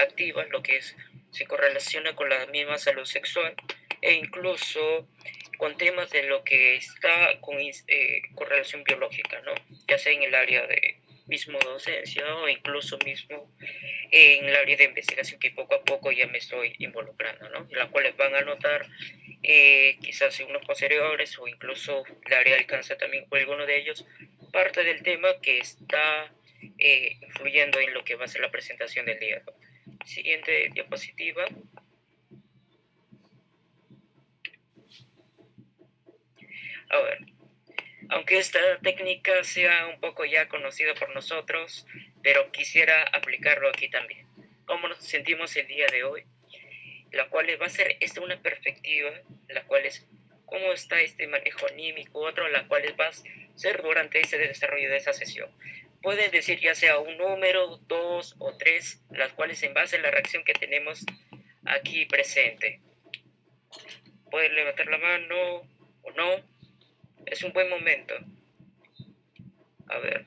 activa, lo que se correlaciona con la misma salud sexual e incluso con temas de lo que está con relación biológica, ¿no? Ya sea en el área de mismo docencia o incluso mismo en el área de investigación que poco a poco ya me estoy involucrando, ¿no? En la cual van a notar quizás en unos posteriores o incluso el área del cáncer también o alguno de ellos, parte del tema que está influyendo en lo que va a ser la presentación del día. Siguiente diapositiva. A ver, aunque esta técnica sea un poco ya conocida por nosotros, pero quisiera aplicarlo aquí también. ¿Cómo nos sentimos el día de hoy? La cual va a ser una perspectiva, la cual es cómo está este manejo anímico, otro la cual va a ser durante ese desarrollo de esa sesión. Puedes decir ya sea un número, 2 o 3, las cuales en base a la reacción que tenemos aquí presente. Puedes levantar la mano o no. Es un buen momento. A ver.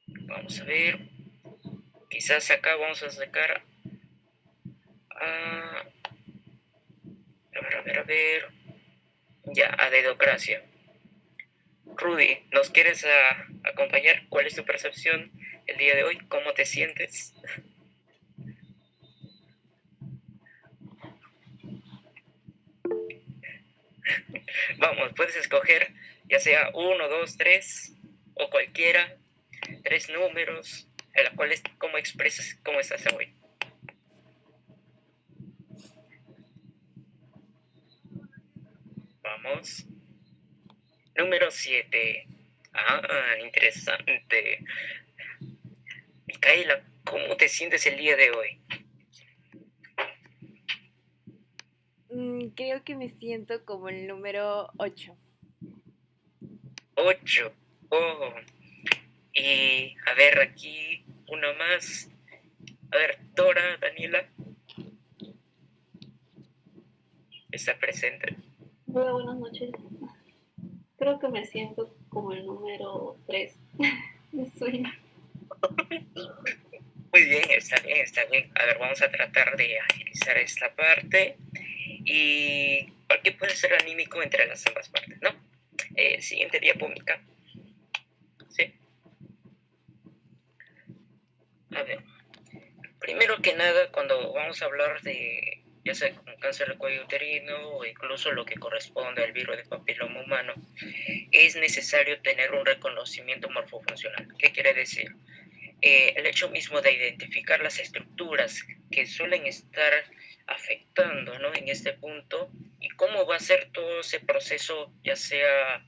Vamos a ver. Quizás acá vamos a sacar... a ver. Ya, a dedocracia. Rudy, ¿nos quieres acompañar? ¿Cuál es tu percepción el día de hoy? ¿Cómo te sientes? Vamos, puedes escoger ya sea 1, 2, 3 o cualquiera, 3 números, en la cual cómo expresas cómo estás hoy. Vamos. Número 7. Interesante. Micaela, ¿cómo te sientes el día de hoy? Creo que me siento como el número 8. 8. Oh. Y a ver, aquí uno más. A ver, Dora, Daniela. Está presente. Hola, buenas noches. Creo que me siento como el número 3. Me sueño. Muy bien, está bien, está bien. A ver, vamos a tratar de agilizar esta parte. Y ¿qué puede ser anímico entre las ambas partes, no? Siguiente diapómica. ¿Sí? A ver, primero que nada, cuando vamos a hablar de ya sea con cáncer de cuello uterino o incluso lo que corresponde al virus de papiloma humano, es necesario tener un reconocimiento morfofuncional. ¿Qué quiere decir? El hecho mismo de identificar las estructuras que suelen estar afectando, ¿no? En este punto y cómo va a ser todo ese proceso, ya sea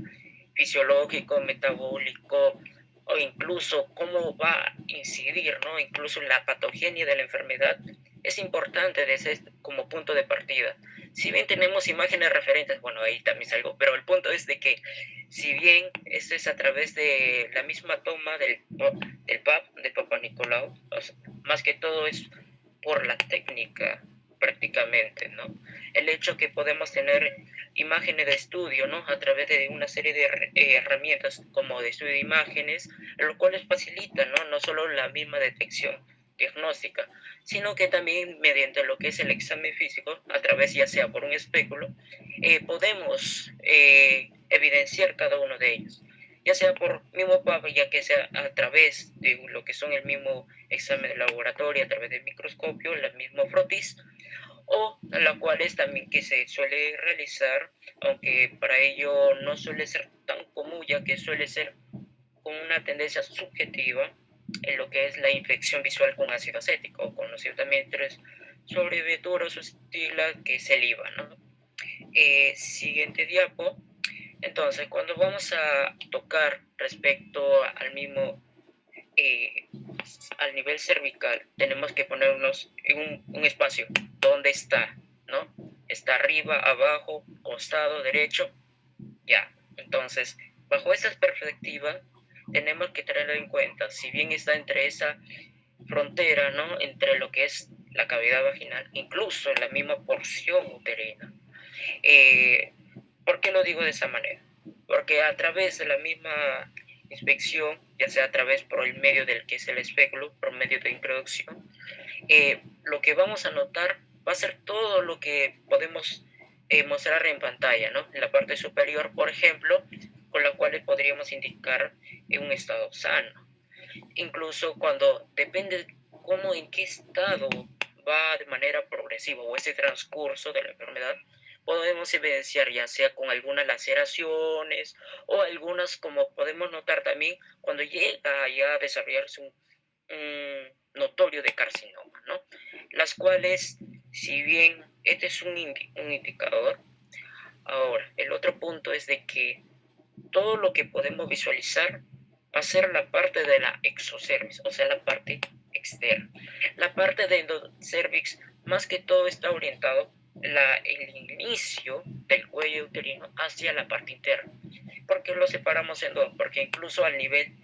fisiológico, metabólico o incluso cómo va a incidir, ¿no? Incluso la patogenia de la enfermedad, es importante desde como punto de partida. Si bien tenemos imágenes referentes, bueno, ahí también salgo, pero el punto es de que si bien esto es a través de la misma toma del PAP, de Papa Nicolau, o sea, más que todo es por la técnica prácticamente, ¿no? El hecho que podemos tener imágenes de estudio, ¿no? A través de una serie de herramientas como de estudio de imágenes, lo cual facilita, ¿no? No solo la misma detección diagnóstica, sino que también mediante lo que es el examen físico, a través ya sea por un espéculo, podemos evidenciar cada uno de ellos, ya sea por mismo PAP, ya que sea a través de lo que son el mismo examen de laboratorio, a través del microscopio, el mismo frotis, o la cual es también que se suele realizar, aunque para ello no suele ser tan común, ya que suele ser con una tendencia subjetiva en lo que es la infección visual con ácido acético, conocido también sobre veturos o estila, que es el IVA, ¿no? Siguiente diapo. Entonces, cuando vamos a tocar respecto al mismo al nivel cervical, tenemos que ponernos en un espacio. ¿Dónde está? ¿No? ¿Está arriba, abajo, costado, derecho? Ya. Entonces, bajo esa perspectiva, tenemos que tenerlo en cuenta. Si bien está entre esa frontera, ¿no? Entre lo que es la cavidad vaginal, incluso en la misma porción uterina. ¿Por qué lo digo de esa manera? Porque a través de la misma inspección, ya sea a través por el medio del que es el espéculo, por medio de introducción, lo que vamos a notar va a ser todo lo que podemos mostrar en pantalla, ¿no? En la parte superior, por ejemplo, con la cual podríamos indicar un estado sano. Incluso cuando depende cómo, en qué estado va de manera progresiva o ese transcurso de la enfermedad, podemos evidenciar ya sea con algunas laceraciones o algunas, como podemos notar también, cuando llega ya a desarrollarse un notorio de carcinoma, ¿no? Las cuales, si bien este es un indicador, ahora, el otro punto es de que todo lo que podemos visualizar va a ser la parte de la exocervix, o sea, la parte externa. La parte de endocervix, más que todo, está orientado el inicio del cuello uterino hacia la parte interna. ¿Por qué lo separamos en dos? Porque incluso al nivel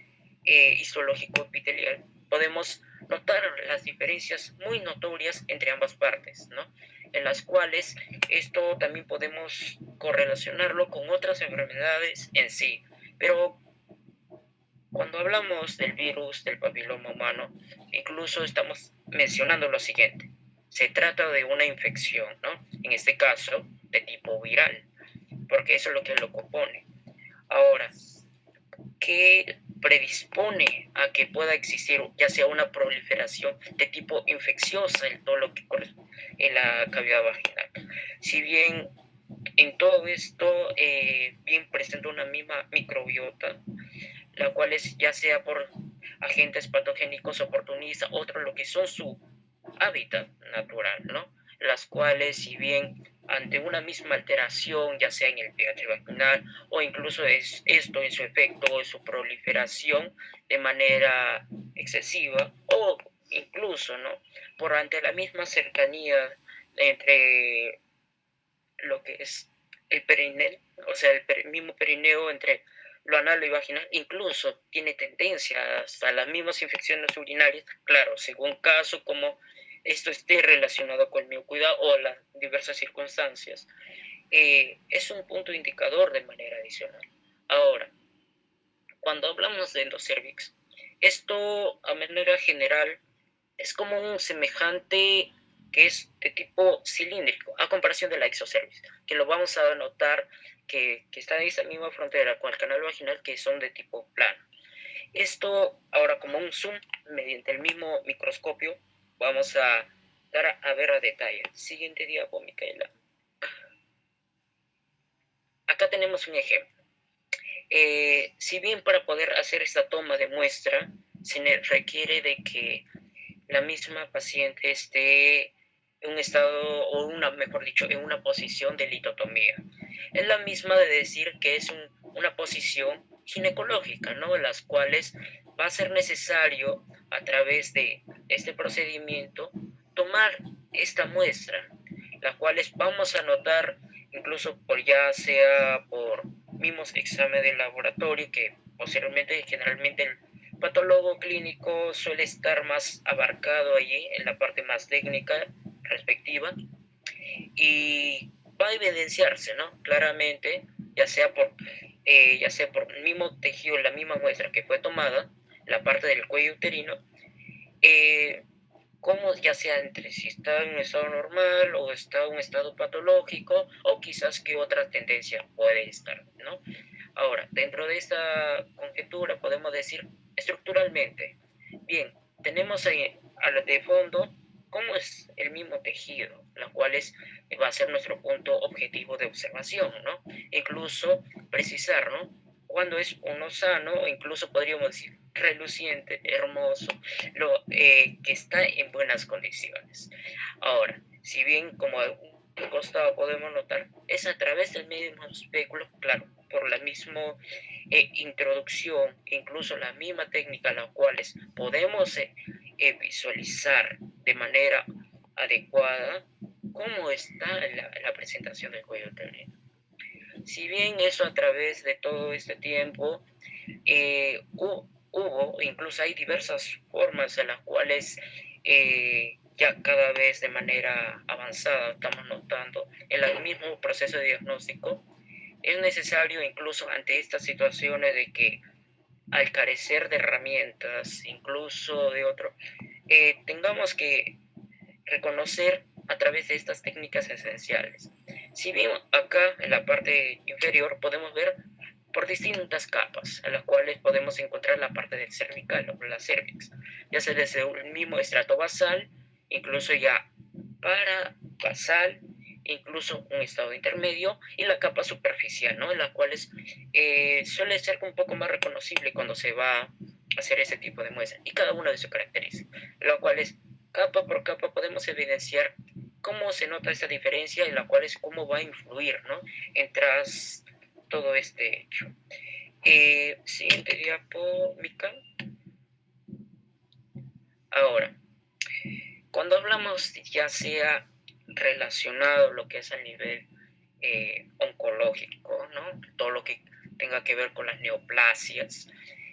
histológico epitelial podemos notar las diferencias muy notorias entre ambas partes, ¿no? En las cuales esto también podemos correlacionarlo con otras enfermedades en sí. Pero cuando hablamos del virus del papiloma humano, incluso estamos mencionando lo siguiente. Se trata de una infección, ¿no? En este caso, de tipo viral, porque eso es lo que lo compone. Ahora, ¿qué predispone a que pueda existir ya sea una proliferación de tipo infecciosa en todo lo que corresponde en la cavidad vaginal? Si bien en todo esto bien presenta una misma microbiota, la cual es ya sea por agentes patogénicos oportunistas, otros lo que son su hábitat natural, ¿no? Las cuales, si bien ante una misma alteración, ya sea en el pH vaginal o incluso es esto en su efecto o en su proliferación de manera excesiva o incluso, ¿no? Por ante la misma cercanía entre lo que es el perineo, o sea, el mismo perineo entre lo anal y vaginal, incluso tiene tendencia hasta las mismas infecciones urinarias, claro, según caso, como esto esté relacionado con el miocuidado o las diversas circunstancias. Es un punto indicador de manera adicional. Ahora, cuando hablamos de endocervix, esto a manera general es como un semejante que es de tipo cilíndrico, a comparación de la exocervix, que lo vamos a notar que está en esa misma frontera con el canal vaginal, que son de tipo plano. Esto ahora, como un zoom, mediante el mismo microscopio, vamos a dar a ver a detalle. Siguiente diapo, Micaela. Acá tenemos un ejemplo. Si bien para poder hacer esta toma de muestra se requiere de que la misma paciente esté en un estado, o mejor dicho, en una posición de litotomía. Es la misma de decir que es una posición ginecológica, ¿no? Las cuales va a ser necesario, a través de este procedimiento, tomar esta muestra, las cuales vamos a notar incluso por ya sea por mismos exámenes de laboratorio, que posteriormente generalmente el patólogo clínico suele estar más abarcado allí en la parte más técnica respectiva, y va a evidenciarse, ¿no? Claramente, ya sea por el mismo tejido, la misma muestra que fue tomada, la parte del cuello uterino, como ya sea entre si está en un estado normal o está en un estado patológico, o quizás qué otra tendencia puede estar, ¿no? Ahora, dentro de esta conjetura podemos decir estructuralmente, bien, tenemos ahí de fondo cómo es el mismo tejido, la cual va a ser nuestro punto objetivo de observación, ¿no? Incluso precisar, ¿no? Cuando es uno sano, incluso podríamos decir reluciente, hermoso, que está en buenas condiciones. Ahora, si bien como un costado podemos notar, es a través del mismo espéculo, claro, por la misma introducción, incluso la misma técnica, las cuales podemos visualizar de manera adecuada cómo está la presentación del cuello uterino. Si bien eso a través de todo este tiempo hubo, incluso hay diversas formas en las cuales ya cada vez de manera avanzada estamos notando en el mismo proceso de diagnóstico, es necesario incluso ante estas situaciones de que al carecer de herramientas, incluso de otro, tengamos que reconocer a través de estas técnicas esenciales. Si bien acá en la parte inferior podemos ver por distintas capas, en las cuales podemos encontrar la parte del cervical o la cervix, ya sea desde un mismo estrato basal, incluso ya parabasal, incluso un estado intermedio y la capa superficial, ¿no? En la cual suele ser un poco más reconocible cuando se va a hacer ese tipo de muestra y cada una de sus características, lo cual es capa por capa podemos evidenciar cómo se nota esta diferencia y la cual es cómo va a influir, ¿no? En tras todo este hecho. Siguiente diapo, Mika. Ahora, cuando hablamos ya sea relacionado lo que es a nivel oncológico, ¿no? Todo lo que tenga que ver con las neoplasias,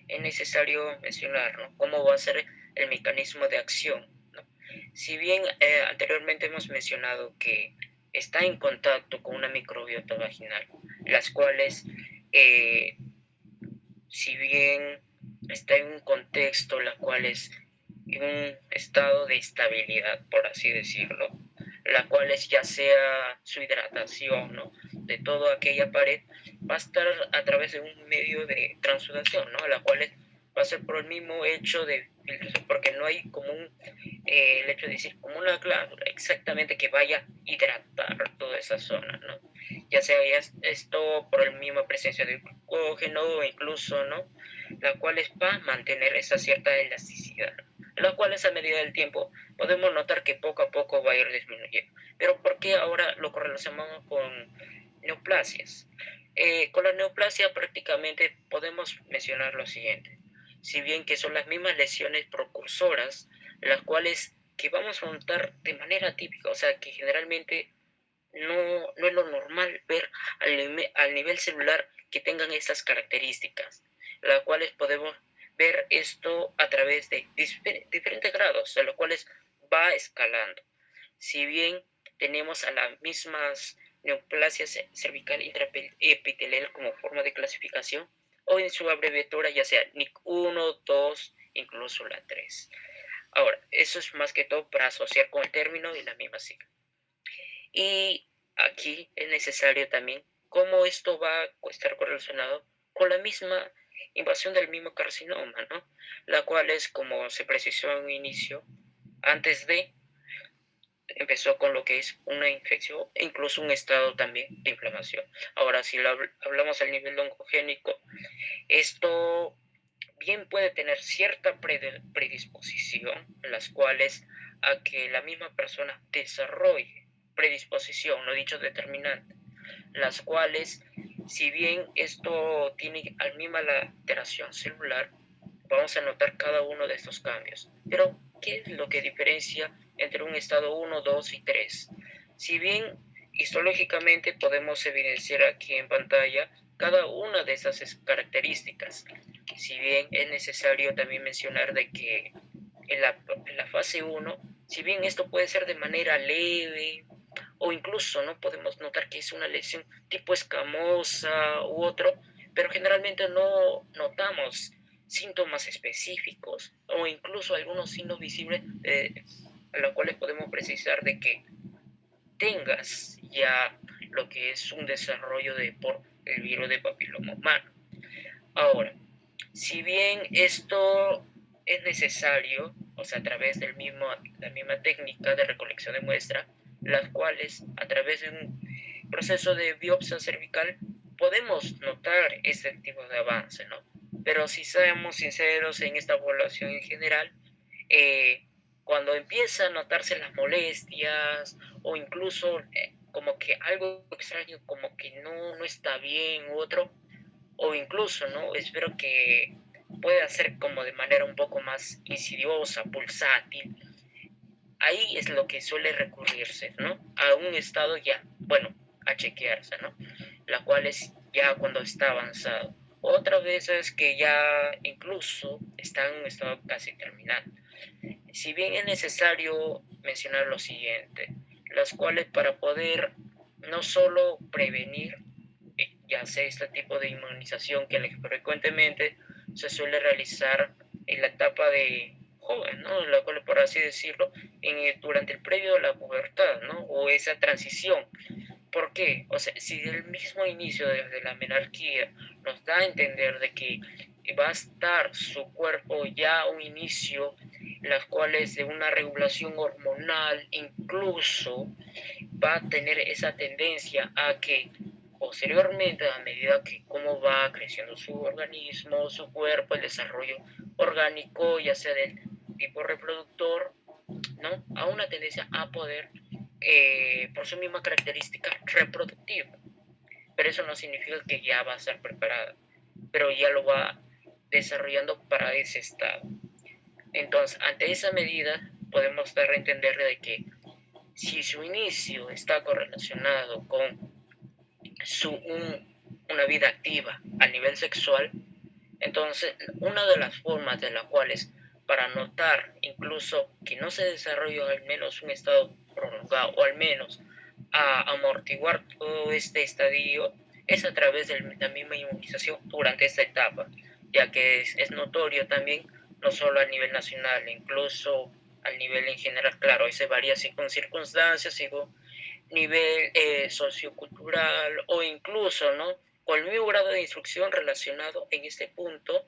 es necesario mencionar, ¿no? Cómo va a ser el mecanismo de acción, ¿no? Si bien anteriormente hemos mencionado que está en contacto con una microbiota vaginal, las cuales, si bien está en un contexto, la cual es en un estado de estabilidad, por así decirlo, la cual es ya sea su hidratación, ¿no? De toda aquella pared, va a estar a través de un medio de transudación, ¿no? La cual va a ser por el mismo hecho de filtración, porque no hay como el hecho de decir como una glándula exactamente que vaya a hidratar toda esa zona, ¿no? Ya sea esto por la misma presencia de glucógeno o incluso, ¿no? La cual va a mantener esa cierta elasticidad, la cual a medida del tiempo podemos notar que poco a poco va a ir disminuyendo. Pero ¿por qué ahora lo correlacionamos con neoplasias? Con la neoplasia prácticamente podemos mencionar lo siguiente. Si bien que son las mismas lesiones precursoras, las cuales que vamos a notar de manera típica, o sea que generalmente no es lo normal ver al nivel celular que tengan estas características, las cuales podemos ver esto a través de diferentes grados, a los cuales va escalando. Si bien tenemos a las mismas neoplasias cervical intraepitelial como forma de clasificación, o en su abreviatura ya sea NIC 1, 2, incluso la 3. Ahora, eso es más que todo para asociar con el término y la misma sigla. Y aquí es necesario también cómo esto va a estar correlacionado con la misma invasión del mismo carcinoma, ¿no? La cual es, como se precisó en un inicio, antes de, empezó con lo que es una infección e incluso un estado también de inflamación. Ahora, si hablamos al nivel oncogénico, esto bien puede tener cierta predisposición, en las cuales a que la misma persona desarrolle predisposición, no dicho determinante, las cuales, si bien esto tiene al misma la alteración celular, vamos a notar cada uno de estos cambios. Pero, ¿qué es lo que diferencia entre un estado 1, 2 y 3? Si bien histológicamente podemos evidenciar aquí en pantalla cada una de esas características, si bien es necesario también mencionar de que en la fase 1, si bien esto puede ser de manera leve o incluso no podemos notar que es una lesión tipo escamosa u otro, pero generalmente no notamos síntomas específicos o incluso algunos signos visibles a los cuales podemos precisar de que tengas ya lo que es un desarrollo por el virus de papiloma humano. Ahora, si bien esto es necesario, o sea, a través la misma técnica de recolección de muestra, las cuales a través de un proceso de biopsia cervical podemos notar este tipo de avance, ¿no? Pero si seamos sinceros en esta población en general, cuando empieza a notarse las molestias o incluso como que algo extraño, como que no está bien u otro, o incluso, ¿no? Espero que pueda ser como de manera un poco más insidiosa, pulsátil. Ahí es lo que suele recurrirse, ¿no? A un estado ya, bueno, a chequearse, ¿no? La cual es ya cuando está avanzado. Otra vez es que ya incluso está en un estado casi terminal. Si bien es necesario mencionar lo siguiente, las cuales para poder no solo prevenir, ya sea este tipo de inmunización que frecuentemente se suele realizar en la etapa de joven, ¿no? La cual, por así decirlo, durante el previo de la pubertad, ¿no? O esa transición. ¿Por qué? O sea, si del mismo inicio, desde la menarquía, nos da a entender de que va a estar su cuerpo ya a un inicio, las cuales de una regulación hormonal, incluso va a tener esa tendencia a que posteriormente, a medida que cómo va creciendo su organismo, su cuerpo, el desarrollo orgánico, ya sea del tipo reproductor, ¿no? A una tendencia a poder, por su misma característica, reproductiva. Pero eso no significa que ya va a estar preparada, pero ya lo va desarrollando para ese estado. Entonces, ante esa medida, podemos dar a entender de que si su inicio está correlacionado con una vida activa a nivel sexual, entonces una de las formas de las cuales para notar incluso que no se desarrolla al menos un estado prolongado o al menos a amortiguar todo este estadio es a través de la misma inmunización durante esta etapa, ya que es notorio también, no solo a nivel nacional, incluso al nivel en general, claro, se varía con circunstancias, según nivel sociocultural o incluso, ¿no? Con el mismo grado de instrucción relacionado en este punto,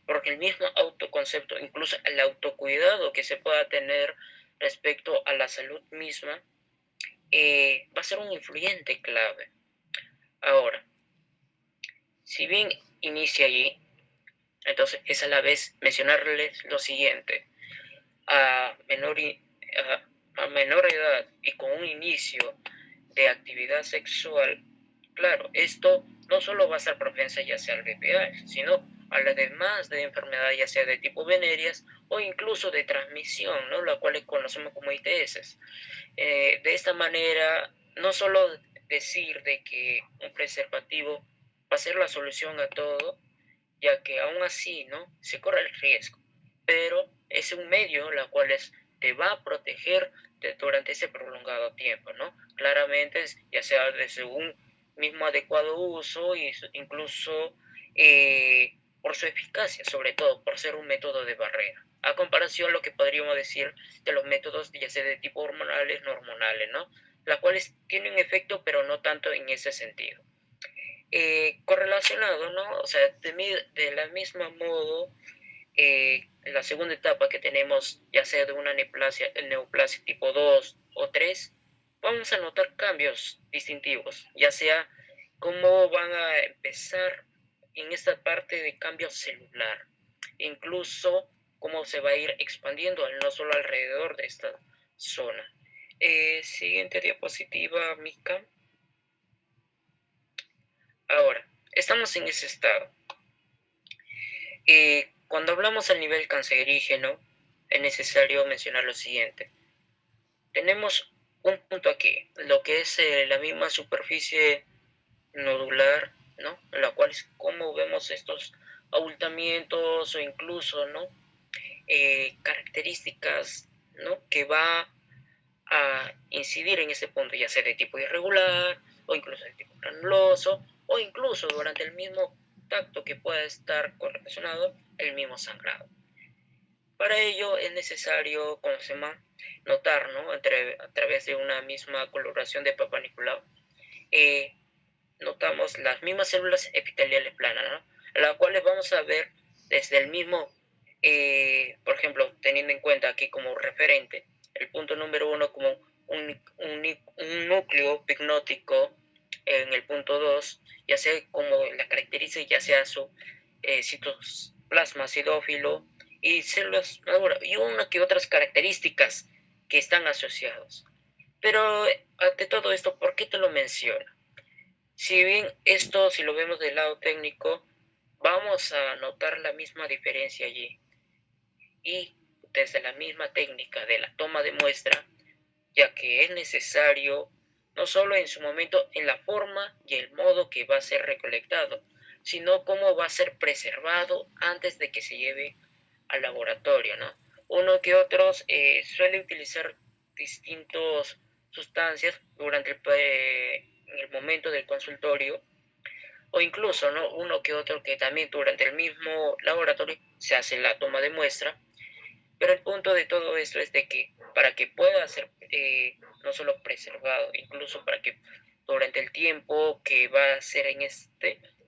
porque el mismo autoconcepto, incluso el autocuidado que se pueda tener respecto a la salud misma, va a ser un influyente clave. Ahora, si bien inicia allí, entonces es a la vez mencionarles lo siguiente: a menor, a menor edad y con un inicio de actividad sexual, claro, esto no solo va a ser propensa ya sea al VPH, sino a las demás de enfermedades, ya sea de tipo venéreas o incluso de transmisión, ¿no? La cual conocemos como ITS. De esta manera, no solo decir de que un preservativo va a ser la solución a todo, ya que aún así, ¿no? Se corre el riesgo, pero es un medio la cual te va a proteger durante ese prolongado tiempo, ¿no? Claramente, ya sea desde un mismo adecuado uso e incluso por su eficacia, sobre todo por ser un método de barrera, a comparación a lo que podríamos decir de los métodos ya sea de tipo hormonales, no hormonales, ¿no? Las cuales tienen efecto, pero no tanto en ese sentido. Correlacionado, ¿no? O sea, de la misma modo, en la segunda etapa que tenemos, ya sea de una neoplasia tipo 2 o 3, vamos a notar cambios distintivos, ya sea cómo van a empezar en esta parte de cambio celular, incluso cómo se va a ir expandiendo no solo alrededor de esta zona. Siguiente diapositiva, Mika. Ahora, estamos en ese estado. Cuando hablamos al nivel cancerígeno, es necesario mencionar lo siguiente. Tenemos un punto aquí, lo que es la misma superficie nodular, ¿no? En la cual es como vemos estos abultamientos o incluso, ¿no? Características, ¿no? Que va a incidir en ese punto, ya sea de tipo irregular o incluso de tipo granuloso o incluso durante el mismo tacto que pueda estar correlacionado el mismo sangrado. Para ello es necesario, como se llama, notar, ¿no? A través de una misma coloración de Papa Nicolau, notamos las mismas células epiteliales planas, ¿no? Las cuales vamos a ver desde el mismo, por ejemplo, teniendo en cuenta aquí como referente el punto número 1 como un núcleo pignótico en el punto 2, ya sea como la caracteriza, ya sea su citoplasma acidófilo y células maduras y una que otras características que están asociados. Pero ante todo esto, ¿por qué te lo menciono? Si bien esto, si lo vemos del lado técnico, vamos a notar la misma diferencia allí. Y desde la misma técnica de la toma de muestra, ya que es necesario no solo en su momento en la forma y el modo que va a ser recolectado, sino cómo va a ser preservado antes de que se lleve al laboratorio, ¿no? Uno que otros suele utilizar distintas sustancias durante en el momento del consultorio, o incluso, ¿no? Uno que otro que también durante el mismo laboratorio se hace la toma de muestra, Pero el punto de todo esto es de que para que pueda ser no solo preservado, incluso para que durante el tiempo que va a ser en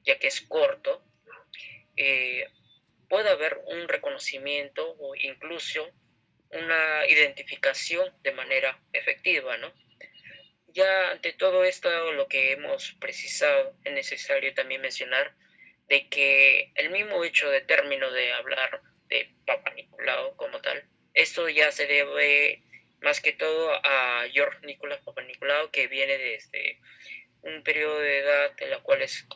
ya que es corto, eh, pueda haber un reconocimiento o incluso una identificación de manera efectiva, ¿no? Ya ante todo esto, lo que hemos precisado, es necesario también mencionar de que el mismo hecho de término de hablar de Papa Nicolau como tal, esto ya se debe más que todo a George Nicolás Papanicolau, que viene desde un periodo de edad en la cual es,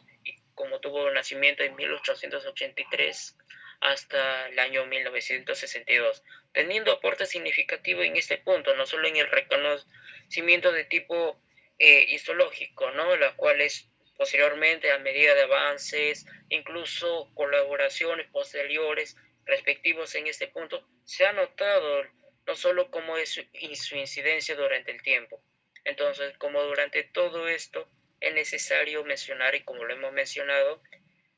como tuvo nacimiento en 1883 hasta el año 1962, teniendo aporte significativo en este punto, no solo en el reconocimiento de tipo histológico, ¿no? La cual es posteriormente, a medida de avances, incluso colaboraciones posteriores respectivos en este punto, se ha notado no solo cómo es su incidencia durante el tiempo. Entonces, como durante todo esto es necesario mencionar, y como lo hemos mencionado,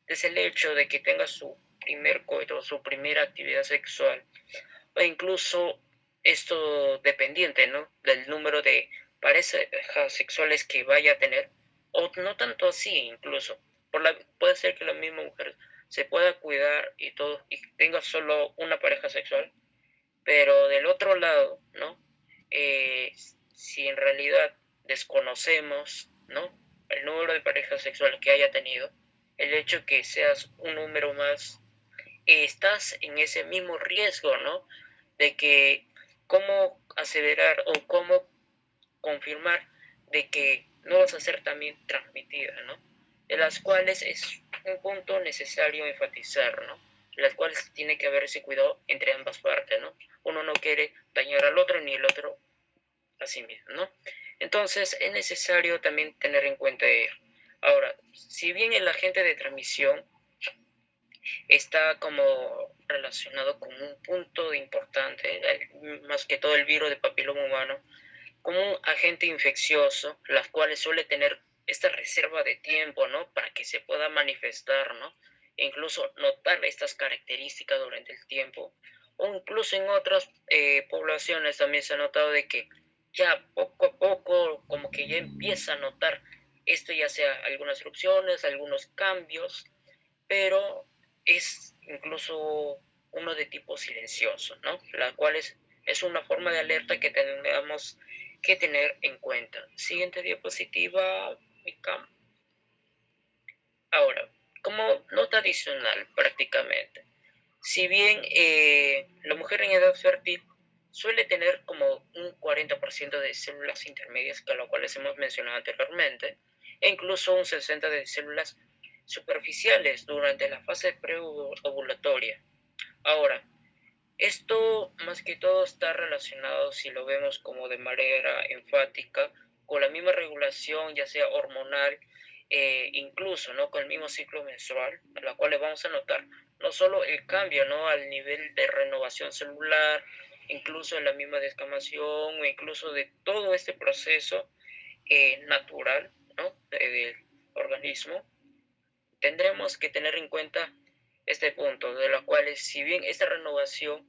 es el hecho de que tenga su primer coito, su primera actividad sexual, o incluso esto dependiente, ¿no? Del número de parejas sexuales que vaya a tener, o no tanto así incluso. Puede ser que la misma mujer se pueda cuidar y todo, y tenga solo una pareja sexual, pero del otro lado, ¿no? Eh, si en realidad desconocemos, ¿no? El número de parejas sexuales que haya tenido, el hecho que seas un número más, estás en ese mismo riesgo, ¿no? De que cómo aseverar o cómo confirmar de que no vas a ser también transmitida, ¿no? De las cuales es un punto necesario enfatizar, ¿no? De las cuales tiene que haber ese cuidado entre ambas partes, ¿no? Uno no quiere dañar al otro ni el otro a sí mismo, ¿no? Entonces es necesario también tener en cuenta ello. Ahora, si bien el agente de transmisión está como relacionado con un punto importante, más que todo el virus de papiloma humano, como un agente infeccioso, las cuales suele tener esta reserva de tiempo, ¿no? Para que se pueda manifestar, ¿no? E incluso notar estas características durante el tiempo. O incluso en otras poblaciones también se ha notado de que ya poco a poco como que ya empieza a notar esto, ya sea algunas erupciones, algunos cambios, pero es incluso uno de tipo silencioso, ¿no? La cual es una forma de alerta que tenemos que tener en cuenta. Siguiente diapositiva, Mika. Ahora, como nota adicional prácticamente, si bien la mujer en edad fértil suele tener como un 40% de células intermedias, que lo cuales hemos mencionado anteriormente, e incluso un 60% de células superficiales durante la fase preovulatoria. Ahora, esto más que todo está relacionado, si lo vemos como de manera enfática, con la misma regulación, ya sea hormonal, incluso, ¿no? Con el mismo ciclo menstrual, a la cual le vamos a notar no solo el cambio, ¿no? Al nivel de renovación celular, incluso en la misma descamación, o incluso de todo este proceso natural, ¿no? Del organismo, tendremos que tener en cuenta este punto, de la cual si bien esta renovación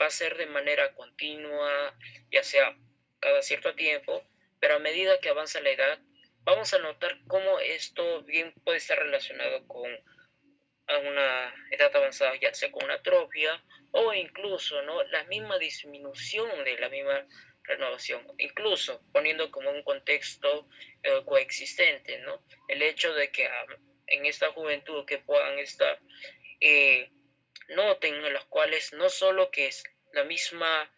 va a ser de manera continua, ya sea cada cierto tiempo, pero a medida que avanza la edad, vamos a notar cómo esto bien puede estar relacionado con a una edad avanzada, ya sea con una atrofia o incluso, ¿no? La misma disminución de la misma renovación, incluso poniendo como un contexto coexistente, ¿no? El hecho de que en esta juventud que puedan estar, eh, noten en las cuales no solo que es la misma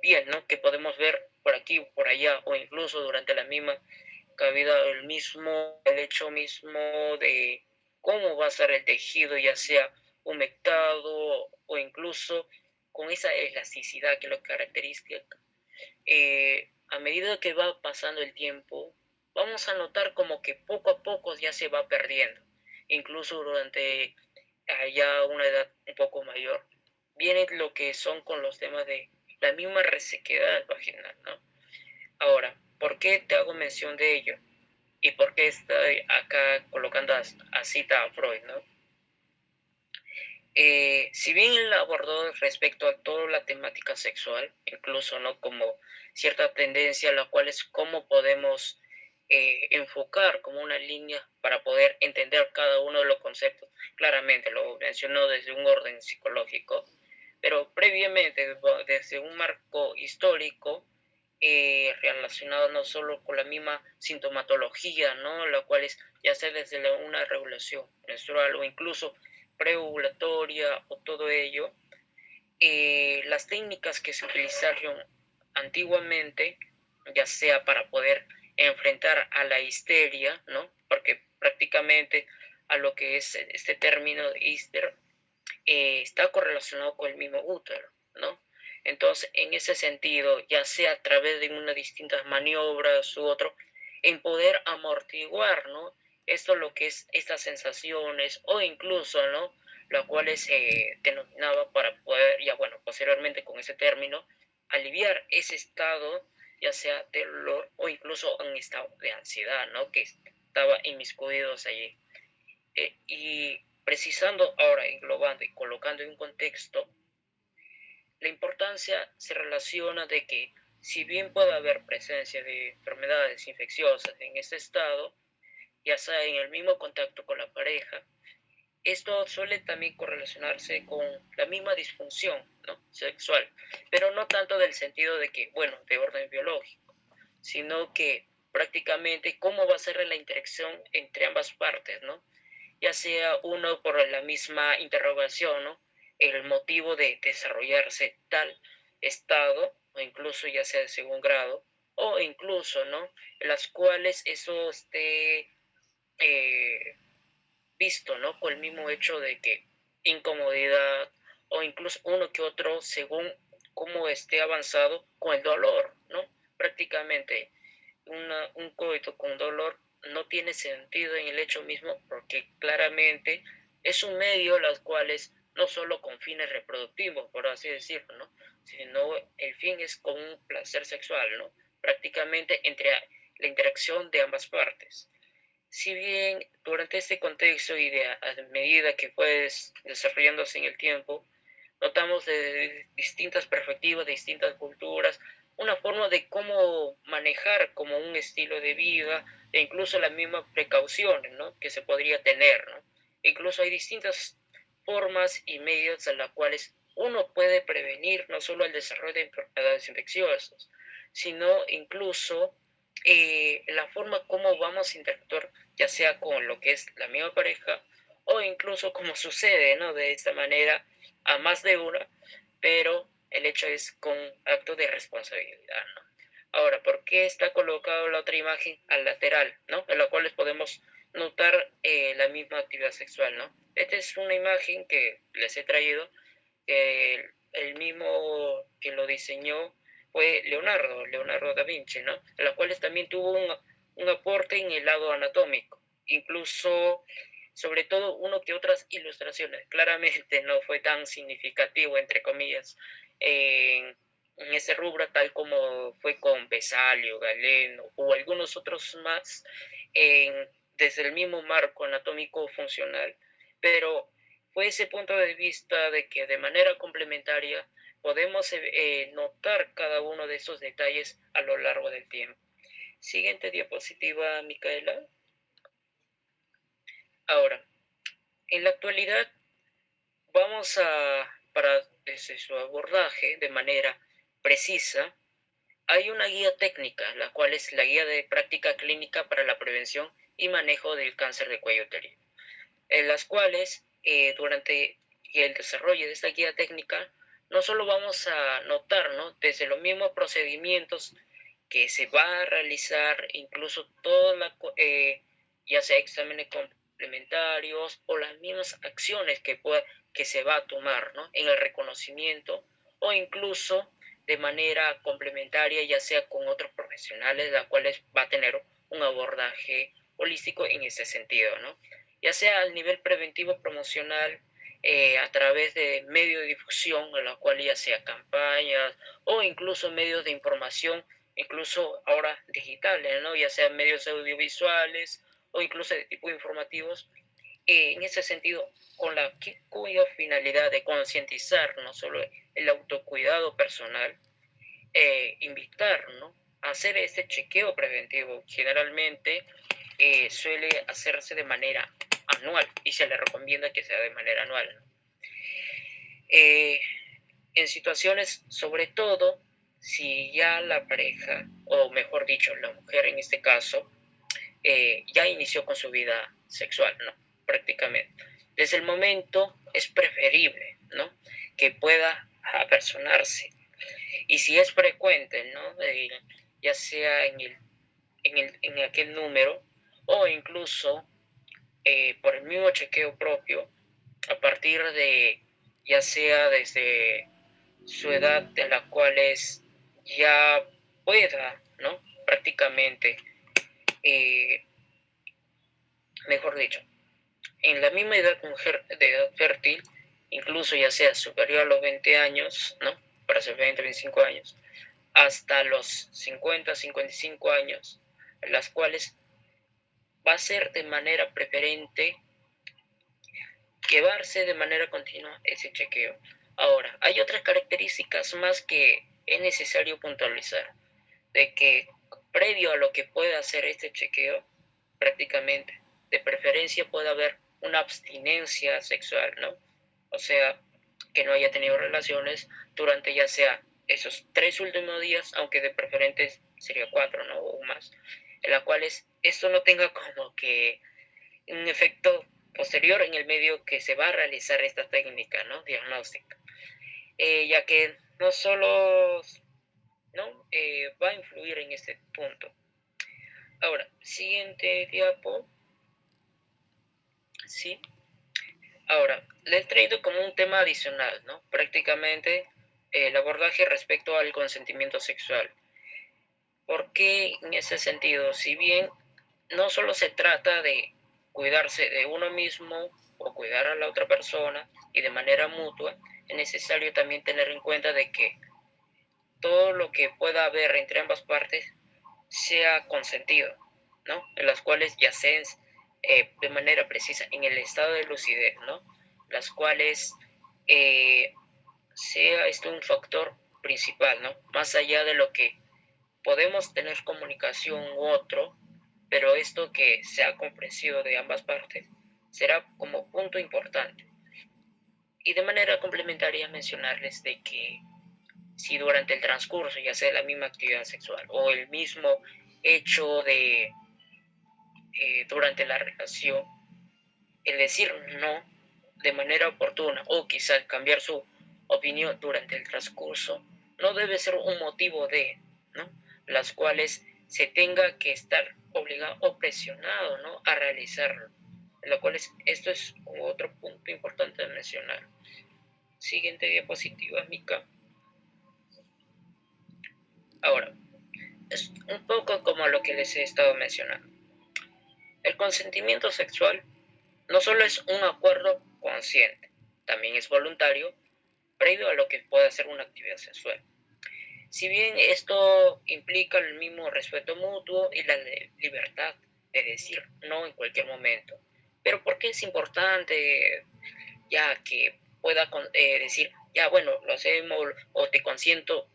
piel, ¿no? Que podemos ver por aquí o por allá, o incluso durante la misma cabida, el hecho mismo de cómo va a estar el tejido, ya sea humectado o incluso con esa elasticidad que lo caracteriza. A medida que va pasando el tiempo, vamos a notar como que poco a poco ya se va perdiendo, incluso durante ya una edad un poco mayor. Viene lo que son con los temas de la misma resequedad vaginal, ¿no? Ahora, ¿por qué te hago mención de ello? ¿Y por qué estoy acá colocando a cita a Freud, ¿no? Si bien él abordó respecto a toda la temática sexual, incluso no como cierta tendencia, la cual es cómo podemos enfocar como una línea para poder entender cada uno de los conceptos. Claramente lo mencionó desde un orden psicológico, pero previamente desde un marco histórico relacionado no solo con la misma sintomatología, ¿no? La cual es ya sea desde una regulación menstrual o incluso preovulatoria o todo ello, las técnicas que se utilizaron antiguamente, ya sea para poder enfrentar a la histeria, ¿no? Porque prácticamente a lo que es este término de hister está correlacionado con el mismo útero, ¿no? Entonces, en ese sentido, ya sea a través de unas distintas maniobras u otro, en poder amortiguar, ¿no? Esto lo que es estas sensaciones o incluso, ¿no? Lo cual se denominaba para poder, ya bueno, posteriormente con ese término, aliviar ese estado, ya sea de dolor o incluso un estado de ansiedad, ¿no? Que estaba inmiscuidos allí. Y precisando ahora, englobando y colocando en un contexto, la importancia se relaciona de que si bien puede haber presencia de enfermedades infecciosas en este estado, ya sea en el mismo contacto con la pareja, esto suele también correlacionarse con la misma disfunción, ¿no? Sexual, pero no tanto del sentido de que, bueno, de orden biológico, sino que prácticamente cómo va a ser la interacción entre ambas partes, ¿no? Ya sea uno por la misma interrogación, ¿no? El motivo de desarrollarse tal estado, o incluso ya sea de segundo grado, o incluso, ¿no? En las cuales eso esté eh, visto, ¿no? Por el mismo hecho de que incomodidad o incluso uno que otro según cómo esté avanzado con el dolor, ¿no? Prácticamente un coito con dolor no tiene sentido en el hecho mismo porque claramente es un medio las cuales no solo con fines reproductivos, por así decirlo, ¿no? Sino el fin es con un placer sexual, ¿no? Prácticamente entre la interacción de ambas partes. Si bien durante este contexto y a medida que fue desarrollándose en el tiempo, notamos de distintas perspectivas, de distintas culturas, una forma de cómo manejar como un estilo de vida e incluso las mismas precauciones, ¿no? Que se podría tener, ¿no? Incluso hay distintas formas y medios en las cuales uno puede prevenir no solo el desarrollo de enfermedades infecciosas, sino incluso la forma como vamos a interactuar, ya sea con lo que es la misma pareja o incluso como sucede, ¿no? De esta manera a más de una, pero el hecho es con acto de responsabilidad, ¿no? Ahora, ¿por qué está colocado la otra imagen al lateral, ¿no? En la cual les podemos notar la misma actividad sexual, ¿no? Esta es una imagen que les he traído, el mismo que lo diseñó fue Leonardo da Vinci, ¿no? En la cual también tuvo un aporte en el lado anatómico, incluso sobre todo uno que otras ilustraciones. Claramente no fue tan significativo, entre comillas, en ese rubro, tal como fue con Besalio, Galeno o algunos otros más, desde el mismo marco anatómico funcional, pero fue ese punto de vista de que de manera complementaria podemos notar cada uno de esos detalles a lo largo del tiempo. Siguiente diapositiva, Micaela. Ahora, en la actualidad vamos para desde su abordaje de manera precisa, hay una guía técnica, la cual es la guía de práctica clínica para la prevención y manejo del cáncer de cuello uterino, en las cuales durante el desarrollo de esta guía técnica no solo vamos a notar, ¿no? Desde los mismos procedimientos que se va a realizar, incluso toda ya sea exámenes complementarios o las mismas acciones que se va a tomar, ¿no? En el reconocimiento o incluso de manera complementaria, ya sea con otros profesionales, la cuales va a tener un abordaje holístico en ese sentido, ¿no? Ya sea al nivel preventivo promocional, a través de medios de difusión, en la cual ya sea campañas o incluso medios de información, incluso ahora digitales, ¿no? Ya sean medios audiovisuales o incluso de tipo informativos, en ese sentido, cuya finalidad de concientizar no solo el autocuidado personal, invitar, ¿no?, a hacer este chequeo preventivo. Generalmente suele hacerse de manera anual y se le recomienda que sea de manera anual, ¿no? En situaciones, sobre todo, si ya la pareja, o mejor dicho, la mujer en este caso, ya inició con su vida sexual, ¿no? Prácticamente. Desde el momento es preferible, ¿no?, que pueda apersonarse. Y si es frecuente, ¿no?, ya sea en aquel número o incluso por el mismo chequeo propio, a partir de, ya sea desde su edad en la cual ya pueda, ¿no?, prácticamente, mejor dicho, en la misma edad mujer de edad fértil, incluso ya sea superior a los 20 años, ¿no?, para ser 20, 25 años, hasta los 50, 55 años, las cuales va a ser de manera preferente llevarse de manera continua ese chequeo. Ahora, hay otras características más que es necesario puntualizar, de que previo a lo que pueda hacer este chequeo, prácticamente, de preferencia puede haber una abstinencia sexual, ¿no? O sea, que no haya tenido relaciones durante ya sea esos 3 últimos días, aunque de preferente sería 4, ¿no?, o más, en la cual esto no tenga como que un efecto posterior en el medio que se va a realizar esta técnica, ¿no?, diagnóstica, ya que no solo, ¿no?, va a influir en este punto. Ahora, siguiente diapo. Sí. Ahora, le he traído como un tema adicional, ¿no?, prácticamente el abordaje respecto al consentimiento sexual. Porque en ese sentido, si bien no solo se trata de cuidarse de uno mismo o cuidar a la otra persona y de manera mutua, es necesario también tener en cuenta de que todo lo que pueda haber entre ambas partes sea consentido, ¿no?, en las cuales ya sean de manera precisa en el estado de lucidez, ¿no?, las cuales sea esto un factor principal, ¿no?, más allá de lo que podemos tener comunicación u otro, pero esto que sea comprensivo de ambas partes será como punto importante. Y de manera complementaria mencionarles de que si durante el transcurso, ya sea la misma actividad sexual o el mismo hecho de durante la relación, el decir no de manera oportuna o quizás cambiar su opinión durante el transcurso, no debe ser un motivo de, ¿no?, las cuales se tenga que estar obligado o presionado, ¿no?, a realizarlo, lo cual esto es otro punto importante de mencionar. Siguiente diapositiva, Mica. Ahora, es un poco como lo que les he estado mencionando. El consentimiento sexual no solo es un acuerdo consciente, también es voluntario, previo a lo que pueda ser una actividad sexual. Si bien esto implica el mismo respeto mutuo y la libertad de decir no en cualquier momento. Pero ¿por qué es importante ya que pueda decir, ya bueno, lo hacemos o te consiento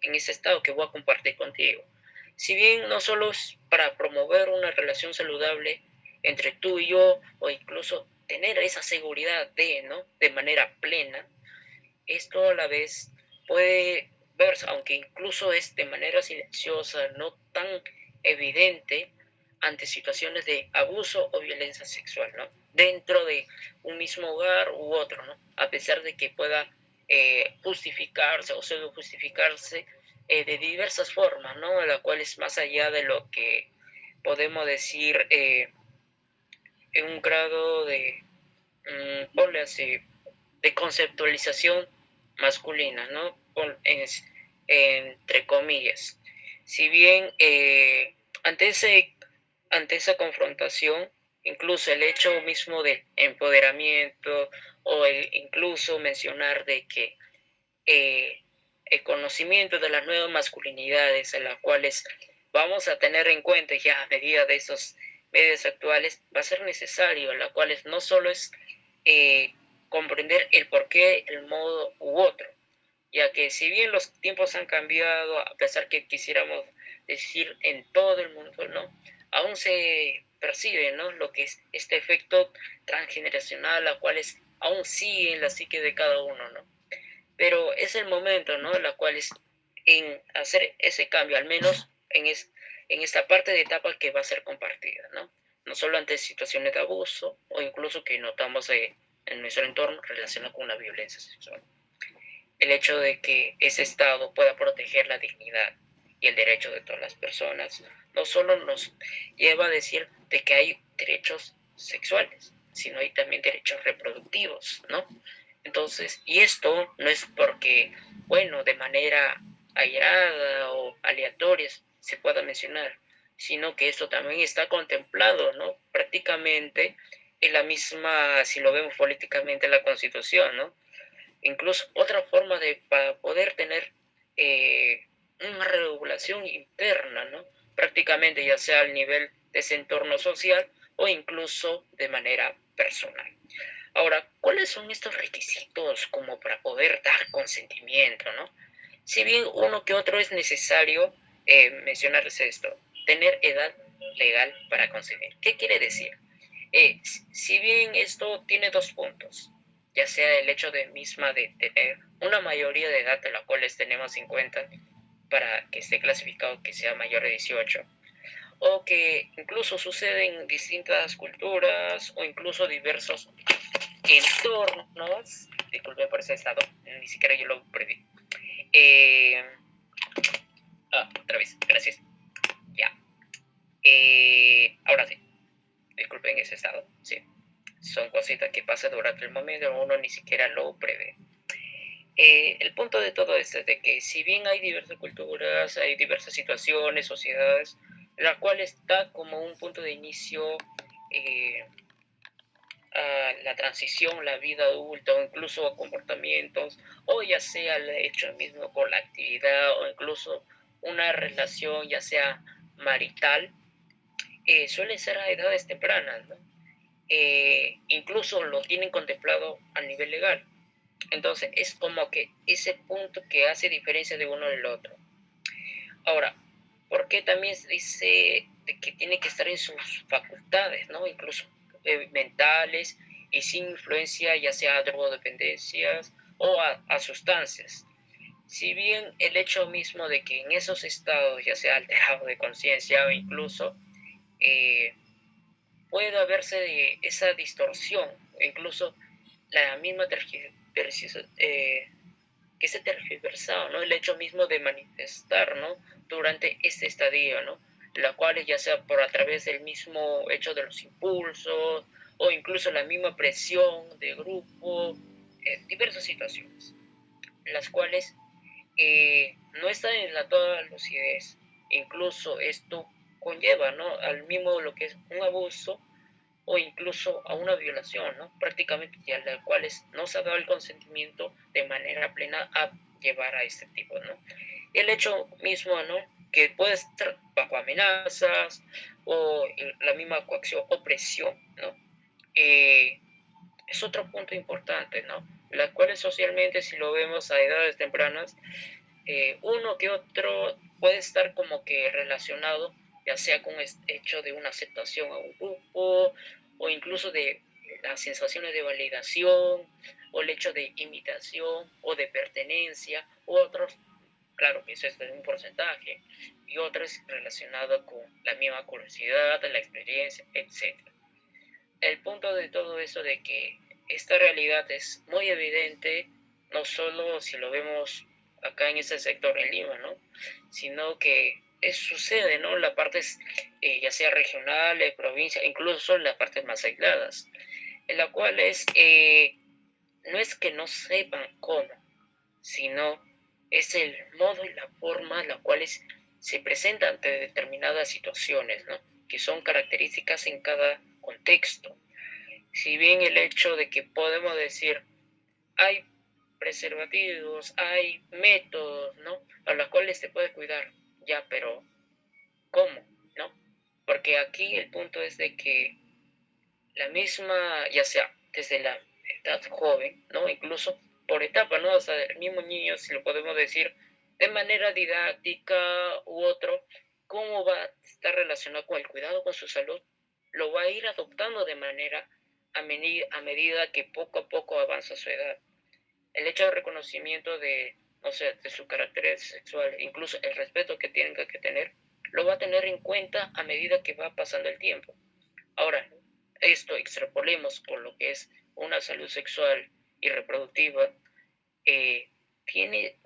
en ese estado que voy a compartir contigo? Si bien no solo es para promover una relación saludable entre tú y yo, o incluso tener esa seguridad de, ¿no?, de manera plena, esto a la vez puede verse, aunque incluso es de manera silenciosa, no tan evidente, ante situaciones de abuso o violencia sexual, ¿no?, dentro de un mismo hogar u otro, ¿no?, a pesar de que pueda justificarse o pseudo justificarse de diversas formas, ¿no?, la cual es más allá de lo que podemos decir en un grado de, ponle así, de conceptualización masculina, ¿no?, entre comillas. Si bien ante, ante esa confrontación, incluso el hecho mismo de empoderamiento o incluso mencionar de que el conocimiento de las nuevas masculinidades en las cuales vamos a tener en cuenta ya a medida de esos medios actuales va a ser necesario, la cual no solo es comprender el porqué, el modo u otro, ya que si bien los tiempos han cambiado, a pesar que quisiéramos decir en todo el mundo, ¿no? Aún se percibe, ¿no? Lo que es este efecto transgeneracional, la cual aún sigue en la psique de cada uno, ¿no? Pero es el momento, ¿no? La cual es en hacer ese cambio, al menos en esta parte de etapa que va a ser compartida, ¿no? No solo ante situaciones de abuso o incluso que notamos en nuestro entorno relacionado con una violencia sexual. El hecho de que ese Estado pueda proteger la dignidad y el derecho de todas las personas no solo nos lleva a decir de que hay derechos sexuales, sino hay también derechos reproductivos, ¿no? Entonces, y esto no es porque, bueno, de manera airada o aleatoria se pueda mencionar, sino que esto también está contemplado, ¿no? Prácticamente en la misma, si lo vemos políticamente, la Constitución, ¿no? Incluso otra forma de para poder tener una regulación interna, ¿no? Prácticamente ya sea al nivel de ese entorno social o incluso de manera personal. Ahora, ¿cuáles son estos requisitos como para poder dar consentimiento, ¿no? Si bien uno que otro es necesario mencionarles esto, tener edad legal para consentir. ¿Qué quiere decir? Si bien esto tiene dos puntos, ya sea el hecho de tener una mayoría de edad de la cual tenemos en cuenta para que esté clasificado que sea mayor de 18, o que incluso sucede en distintas culturas o incluso diversos entornos, disculpe por ese estado, ni siquiera yo lo preví. Otra vez, gracias. Ya. Ahora sí, disculpen ese estado, sí. Son cositas que pasan durante el momento, uno ni siquiera lo prevé. El punto de todo esto es de que si bien hay diversas culturas, hay diversas situaciones, sociedades, la cual está como un punto de inicio a la transición, la vida adulta o incluso a comportamientos, o ya sea el hecho mismo con la actividad o incluso una relación ya sea marital, suele ser a edades tempranas, ¿no? Incluso lo tienen contemplado a nivel legal. Entonces es como que ese punto que hace diferencia de uno del otro. Ahora, ¿por qué también se dice de que tiene que estar en sus facultades, ¿no? Incluso mentales y sin influencia ya sea a drogodependencias o a sustancias? Si bien el hecho mismo de que en esos estados, ya sea alterado de conciencia o incluso puede haberse esa distorsión, incluso la misma que se tergiversado, ¿no? El hecho mismo de manifestar, ¿no? Durante este estadio, ¿no? La cual ya sea por a través del mismo hecho de los impulsos o incluso la misma presión de grupo, diversas situaciones, las cuales no están en la toda lucidez. Incluso esto conlleva, ¿no? Al mismo lo que es un abuso o incluso a una violación, ¿no? Prácticamente a la cual no se ha dado el consentimiento de manera plena a llevar a este tipo, ¿no? El hecho mismo, ¿no? Que puede estar bajo amenazas o la misma coacción o presión, ¿no? Es otro punto importante, ¿no? Las cuales socialmente, si lo vemos a edades tempranas, uno que otro puede estar como que relacionado, ya sea con el hecho de una aceptación a un grupo o incluso de las sensaciones de validación o el hecho de imitación o de pertenencia u otros, claro que eso es de un porcentaje, y otros relacionados con la misma curiosidad, la experiencia, etc. El punto de todo eso de que esta realidad es muy evidente, no solo si lo vemos acá en este sector en Lima, ¿no? Sino que sucede, ¿no? En las partes ya sea regionales, provincias, incluso en las partes más aisladas, en las cuales no es que no sepan cómo, sino es el modo y la forma en las cuales se presentan ante determinadas situaciones, ¿no? Que son características en cada contexto. Si bien el hecho de que podemos decir hay preservativos, hay métodos, ¿no? A los cuales se puede cuidar, ya, pero ¿cómo? ¿No? porque aquí el punto es de que la misma, ya sea desde la edad joven, ¿no? Incluso por etapa, ¿no? O sea, el mismo niño, si lo podemos decir, de manera didáctica u otro, cómo va a estar relacionado con el cuidado con su salud, lo va a ir adoptando de manera a medida que poco a poco avanza su edad. El hecho de reconocimiento de, o sea, de su carácter sexual, incluso el respeto que tenga que tener, lo va a tener en cuenta a medida que va pasando el tiempo. Ahora, esto extrapolemos por lo que es una salud sexual y reproductiva, tiene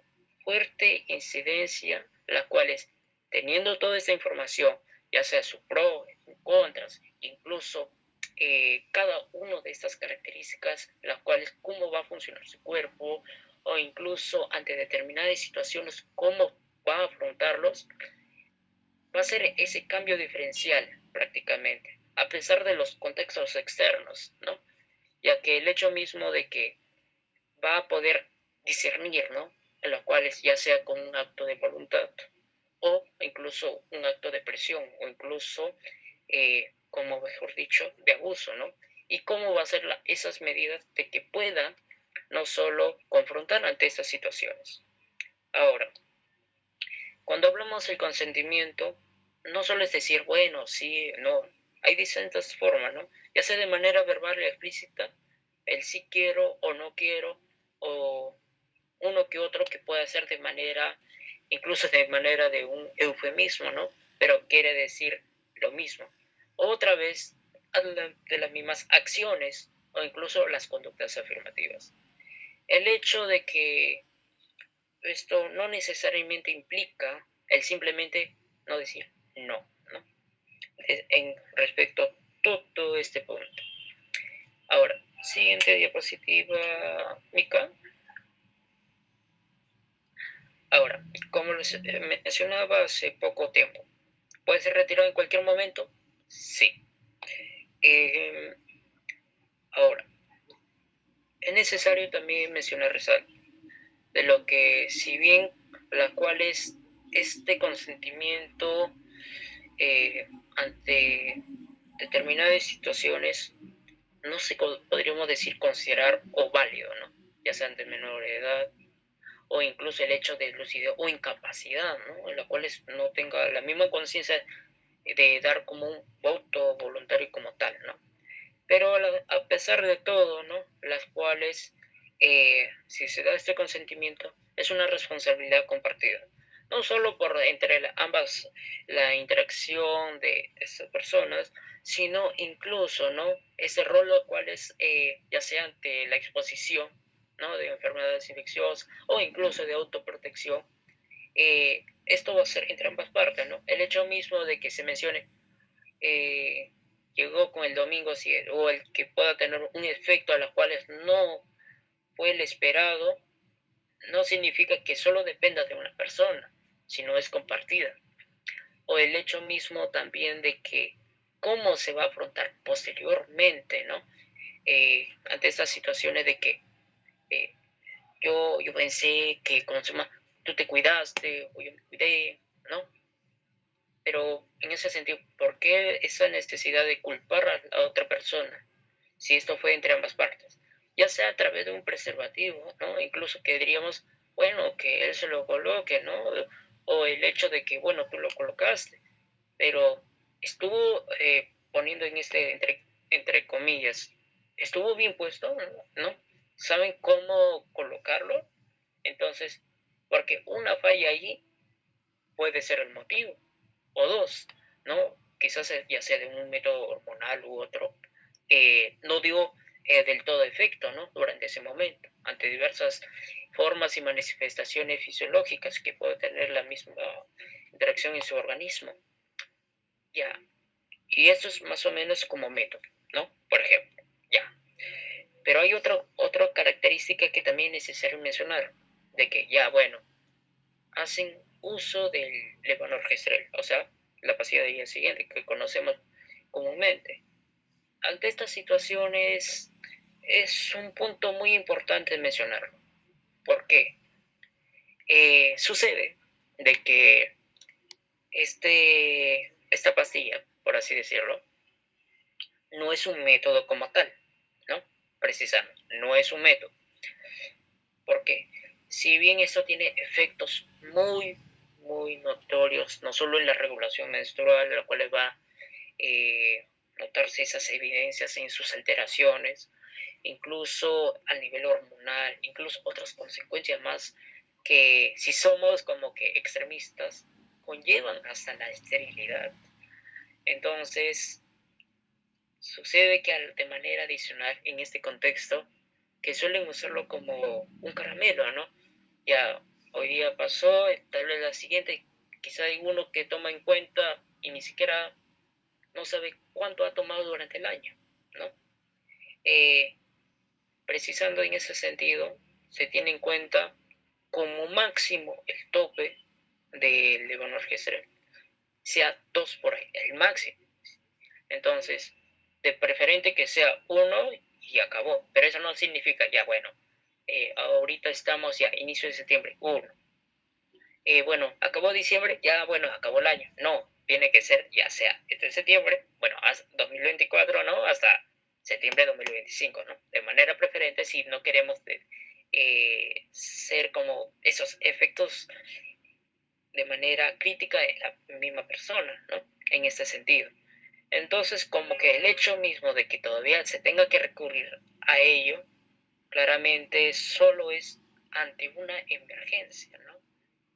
fuerte incidencia, la cual es, teniendo toda esta información, ya sea su pro, sus contras, incluso cada una de estas características, las cuales cómo va a funcionar su cuerpo, o incluso ante determinadas situaciones, cómo va a afrontarlos, va a ser ese cambio diferencial prácticamente, a pesar de los contextos externos, ¿no? Ya que el hecho mismo de que va a poder discernir, ¿no? En los cuales ya sea con un acto de voluntad o incluso un acto de presión o incluso, como mejor dicho, de abuso, ¿no? Y cómo va a ser esas medidas de que puedan no solo confrontar ante estas situaciones. Ahora, cuando hablamos del consentimiento, no solo es decir, bueno, sí, no, hay distintas formas, ¿no? Ya sea de manera verbal y explícita, el sí quiero o no quiero, o uno que otro que puede ser de manera, incluso de manera de un eufemismo, ¿no? Pero quiere decir lo mismo. Otra vez, de las mismas acciones o incluso las conductas afirmativas. El hecho de que esto no necesariamente implica el simplemente no decir no, ¿no? En respecto a todo este punto. Ahora, siguiente diapositiva, Mika. Ahora, como les mencionaba hace poco tiempo, ¿puede ser retirado en cualquier momento? Sí. Ahora, es necesario también mencionar de lo que, si bien la cual es este consentimiento ante determinadas situaciones, no se podríamos decir considerar o válido, ¿no? Ya sean de menor edad o incluso el hecho de lucidez o incapacidad, ¿no? En la cual no tenga la misma conciencia de dar como un voto voluntario como tal, ¿no? Pero a pesar de todo, ¿no? Las cuales, si se da este consentimiento, es una responsabilidad compartida. No solo por entre ambas la interacción de estas personas, sino incluso, ¿no? Ese rol lo cual es, ya sea ante la exposición, ¿no? De enfermedades infecciosas o incluso de autoprotección, esto va a ser entre ambas partes, ¿no? El hecho mismo de que se mencione eh, llegó con el domingo o el que pueda tener un efecto a los cuales no fue el esperado, no significa que solo dependa de una persona, sino es compartida. O el hecho mismo también de que cómo se va a afrontar posteriormente, ¿no? Ante estas situaciones de que eh, yo pensé que consuma, tú te cuidaste o yo me cuidé, ¿no? Pero en ese sentido, ¿por qué esa necesidad de culpar a otra persona si esto fue entre ambas partes? Ya sea a través de un preservativo, ¿no? Incluso que diríamos, bueno, que él se lo coloque, ¿no? O el hecho de que, bueno, tú lo colocaste, pero estuvo poniendo en entre comillas, estuvo bien puesto, ¿no? ¿Saben cómo colocarlo? Entonces, porque una falla allí puede ser el motivo o dos, ¿no? Quizás ya sea de un método hormonal u otro, no dio del todo efecto, ¿no? Durante ese momento, ante diversas formas y manifestaciones fisiológicas que puede tener la misma interacción en su organismo. Ya, y eso es más o menos como método, ¿no? Por ejemplo, ya. Pero hay otra característica que también es necesario mencionar, de que ya, bueno, hacen uso del levonorgestrel, o sea, la pastilla de día siguiente que conocemos comúnmente. Ante estas situaciones es un punto muy importante mencionarlo. ¿Por qué? Sucede de que esta pastilla por así decirlo, no es un método como tal, ¿no? Precisamente, no es un método. Porque si bien esto tiene efectos muy, muy notorios, no solo en la regulación menstrual, de la cual va a notarse esas evidencias en sus alteraciones, incluso a nivel hormonal, incluso otras consecuencias más que si somos como que extremistas, conllevan hasta la esterilidad. Entonces, sucede que de manera adicional en este contexto, que suelen usarlo como un caramelo, ¿no? Ya hoy día pasó, tal vez la siguiente, quizá hay uno que toma en cuenta y ni siquiera no sabe cuánto ha tomado durante el año, ¿no? Precisando en ese sentido, se tiene en cuenta como máximo el tope del levonorgestrel, sea 2 por ahí, el máximo. Entonces, de preferente que sea 1 y acabó, pero eso no significa ya, bueno, ahorita estamos ya inicio de septiembre, 1. Bueno, acabó diciembre, ya bueno, acabó el año. No, tiene que ser ya sea desde septiembre, bueno, hasta 2024, ¿no? Hasta septiembre de 2025, ¿no? De manera preferente si no queremos ser como esos efectos de manera crítica en la misma persona, ¿no? En este sentido. Entonces, como que el hecho mismo de que todavía se tenga que recurrir a ello, claramente solo es ante una emergencia, ¿no?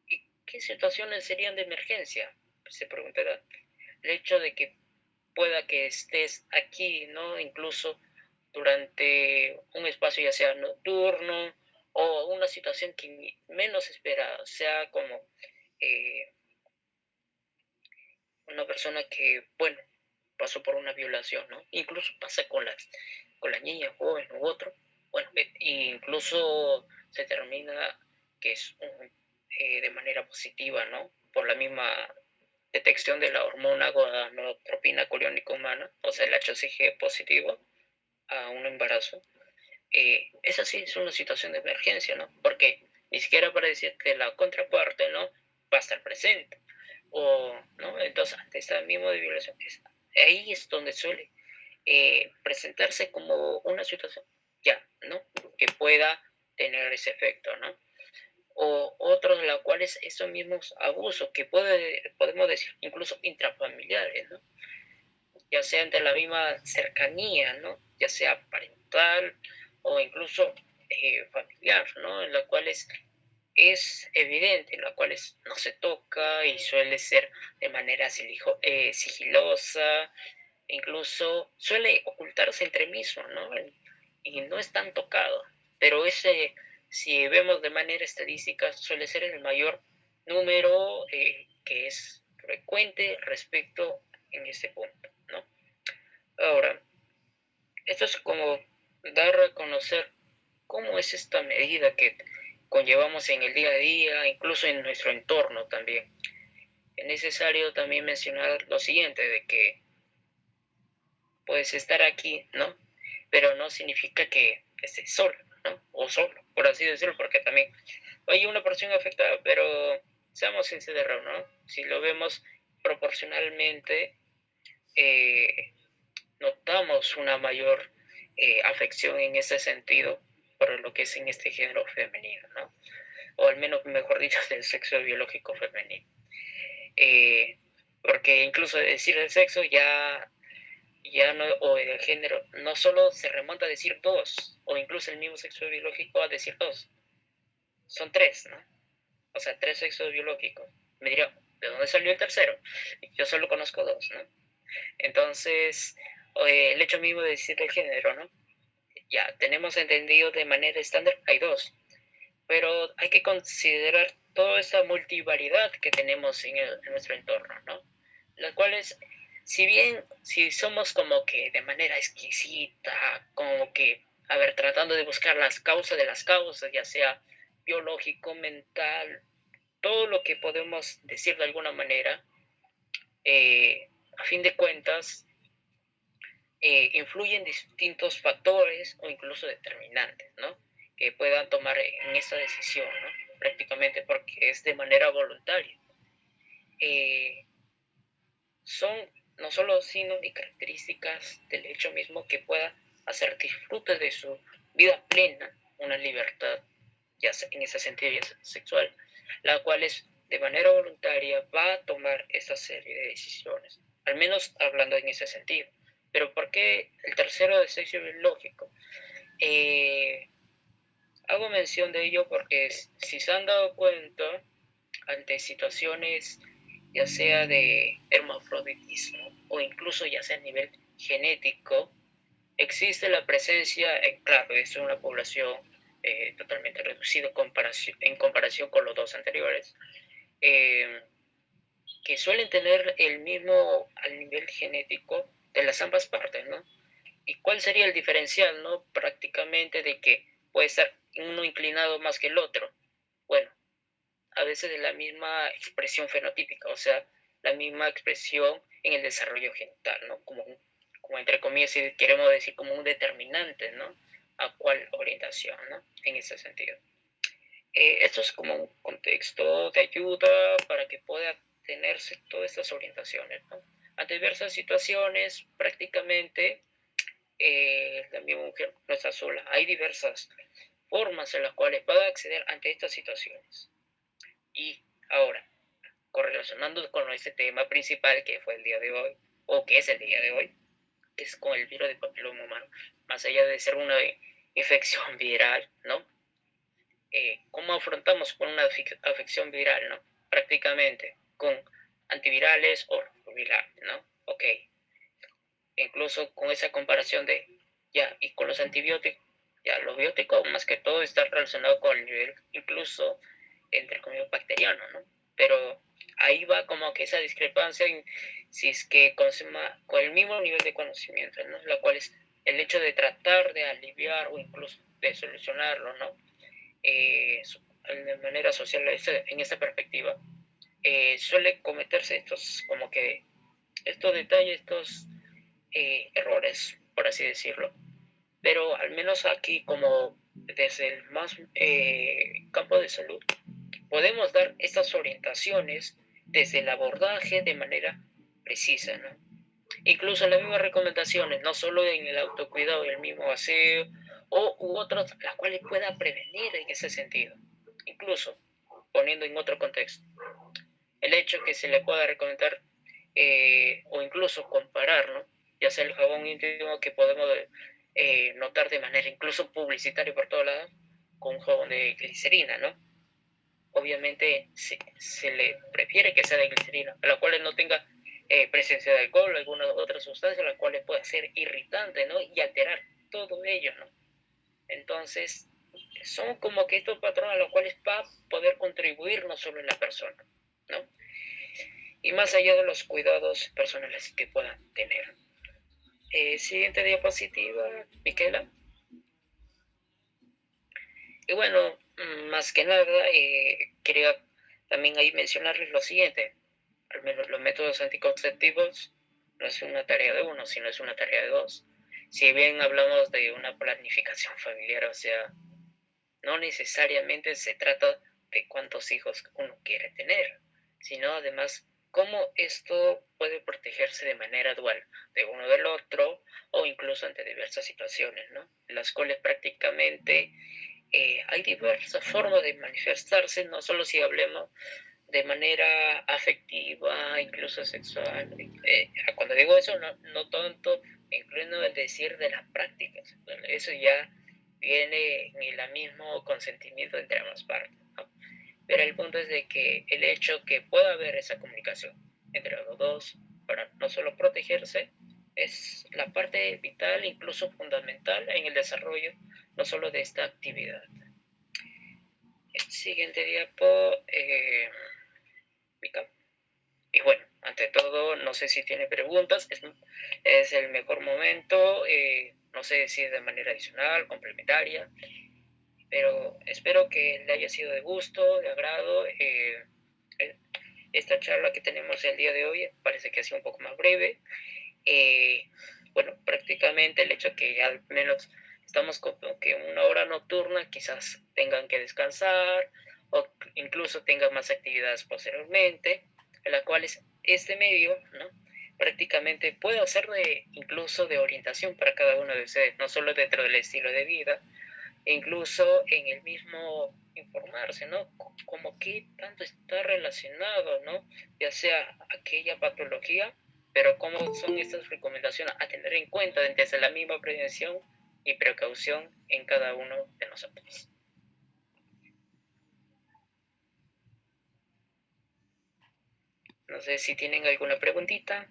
¿Y qué situaciones serían de emergencia? Se preguntará. El hecho de que pueda que estés aquí, ¿no? Incluso durante un espacio ya sea nocturno o una situación que menos espera, sea como eh, una persona que, bueno, pasó por una violación, ¿no? Incluso pasa con la niña joven u otro, bueno, incluso se termina que es de manera positiva, ¿no? Por la misma detección de la hormona gonadotropina coriónica humana, o sea, el HCG positivo a un embarazo. Esa sí es una situación de emergencia, ¿no? Porque ni siquiera para decir que la contraparte, ¿no? Va a estar presente. O, ¿no? Entonces, ante esta misma de violación, ahí es donde suele presentarse como una situación, ya, ¿no? Que pueda tener ese efecto, ¿no? O otros de los cuales esos mismos abusos que podemos decir incluso intrafamiliares, ¿no? Ya sea entre la misma cercanía, ¿no? Ya sea parental o incluso familiar, ¿no? En la cual es evidente, en la cual no se toca y suele ser de manera sigilosa, incluso suele ocultarse entre mismos, ¿no? Y no es tan tocado, pero ese, si vemos de manera estadística, suele ser el mayor número que es frecuente respecto en este punto, ¿no? Ahora, esto es como dar a conocer cómo es esta medida que conllevamos en el día a día, incluso en nuestro entorno también. Es necesario también mencionar lo siguiente, de que puedes estar aquí, ¿no? Pero no significa que estés solo, ¿no? O solo, por así decirlo, porque también hay una porción afectada, pero seamos sinceros, ¿no? Si lo vemos proporcionalmente, notamos una mayor afección en ese sentido por lo que es en este género femenino, ¿no? O al menos, mejor dicho, del sexo biológico femenino. Porque incluso decir el sexo ya no, o el género, no solo se remonta a decir dos, o incluso el mismo sexo biológico a decir dos, son tres, ¿no? O sea, tres sexos biológicos. Me dirá, ¿de dónde salió el tercero? Yo solo conozco dos, ¿no? Entonces, el hecho mismo de decir el género, ¿no? Ya tenemos entendido de manera estándar, hay dos, pero hay que considerar toda esa multivariedad que tenemos en nuestro entorno, ¿no? Las cuales, si bien, si somos como que de manera exquisita, como que, a ver, tratando de buscar las causas de las causas, ya sea biológico, mental, todo lo que podemos decir de alguna manera, a fin de cuentas, influyen distintos factores o incluso determinantes, ¿no? Que puedan tomar en esta decisión, ¿no? Prácticamente porque es de manera voluntaria. Son no solo signos ni características del hecho mismo que pueda hacer disfrute de su vida plena, una libertad, ya sea en ese sentido ya sea sexual, la cual es de manera voluntaria va a tomar esa serie de decisiones, al menos hablando en ese sentido. Pero ¿por qué el tercero de sexo biológico? Hago mención de ello porque si se han dado cuenta, ante situaciones ya sea de hermafroditismo o incluso ya sea a nivel genético, existe la presencia, claro, es una población totalmente reducida en comparación con los dos anteriores, eh, que suelen tener el mismo al nivel genético de las ambas partes, ¿no? ¿Y cuál sería el diferencial, no? Prácticamente de que puede estar uno inclinado más que el otro. Bueno, a veces de la misma expresión fenotípica, o sea, la misma expresión en el desarrollo genital, ¿no? Como entre comillas, si queremos decir, como un determinante, ¿no? A cuál orientación, ¿no? En ese sentido. Esto es como un contexto de ayuda para que pueda tenerse todas estas orientaciones, ¿no? Ante diversas situaciones, prácticamente la misma mujer no está sola. Hay diversas formas en las cuales puede acceder ante estas situaciones. Y ahora, correlacionando con este tema principal que fue el día de hoy, o que es el día de hoy, que es con el virus de papiloma humano, más allá de ser una infección viral, ¿no? ¿Cómo afrontamos con una afección viral, ¿no? Prácticamente con antivirales o retrovirales, ¿no? Ok. Incluso con esa comparación de, ya, y con los antibióticos, ya, los bióticos más que todo están relacionados con el nivel, incluso, entre comillas, bacteriano, ¿no? Pero ahí va como que esa discrepancia en si es que con el mismo nivel de conocimiento, ¿no? La cual es el hecho de tratar de aliviar o incluso de solucionarlo, ¿no? De manera social en esta perspectiva, suele cometerse estos como que estos detalles, estos errores, por así decirlo. Pero al menos aquí, como desde el más campo de salud, podemos dar estas orientaciones desde el abordaje de manera precisa, ¿no? Incluso las mismas recomendaciones, no solo en el autocuidado y el mismo aseo, u otras, las cuales pueda prevenir en ese sentido. Incluso, poniendo en otro contexto, el hecho que se le pueda recomendar o incluso comparar, ¿no? Ya sea el jabón íntimo que podemos notar de manera incluso publicitaria por todos lados, con un jabón de glicerina, ¿no? Obviamente se le prefiere que sea de glicerina, a la cual no tenga presencia de alcohol o alguna otra sustancia, la cual pueda ser irritante, ¿no? Y alterar todo ello, ¿no? Entonces, son como que estos patrones a los cuales va a poder contribuir no solo en la persona, ¿no? Y más allá de los cuidados personales que puedan tener. Siguiente diapositiva, Miquela. Y bueno, más que nada, quería también ahí mencionarles lo siguiente. Al menos los métodos anticonceptivos no es una tarea de uno, sino es una tarea de dos. Si bien hablamos de una planificación familiar, o sea, no necesariamente se trata de cuántos hijos uno quiere tener, sino además cómo esto puede protegerse de manera dual de uno del otro o incluso ante diversas situaciones, ¿no? En las cuales prácticamente hay diversas formas de manifestarse, no solo si hablemos de manera afectiva, incluso sexual. Cuando digo eso, no tanto incluyendo el decir de las prácticas, eso ya viene en el mismo consentimiento entre ambas partes, ¿no? Pero el punto es de que el hecho que pueda haber esa comunicación entre los dos para no solo protegerse es la parte vital, incluso fundamental en el desarrollo no solo de esta actividad. El siguiente diapo, Mica. Y bueno, ante todo, no sé si tiene preguntas, es el mejor momento, no sé si es de manera adicional, complementaria, pero espero que le haya sido de gusto, de agrado. Esta charla que tenemos el día de hoy parece que ha sido un poco más breve. Bueno, prácticamente el hecho que al menos estamos con que una hora nocturna, quizás tengan que descansar o incluso tengan más actividades posteriormente, en las cuales este medio, ¿no? prácticamente puede hacer incluso de orientación para cada uno de ustedes, no solo dentro del estilo de vida, e incluso en el mismo informarse, ¿no? Como qué tanto está relacionado, ¿no? Ya sea aquella patología, pero cómo son estas recomendaciones a tener en cuenta desde la misma prevención y precaución en cada uno de nosotros. No sé si tienen alguna preguntita.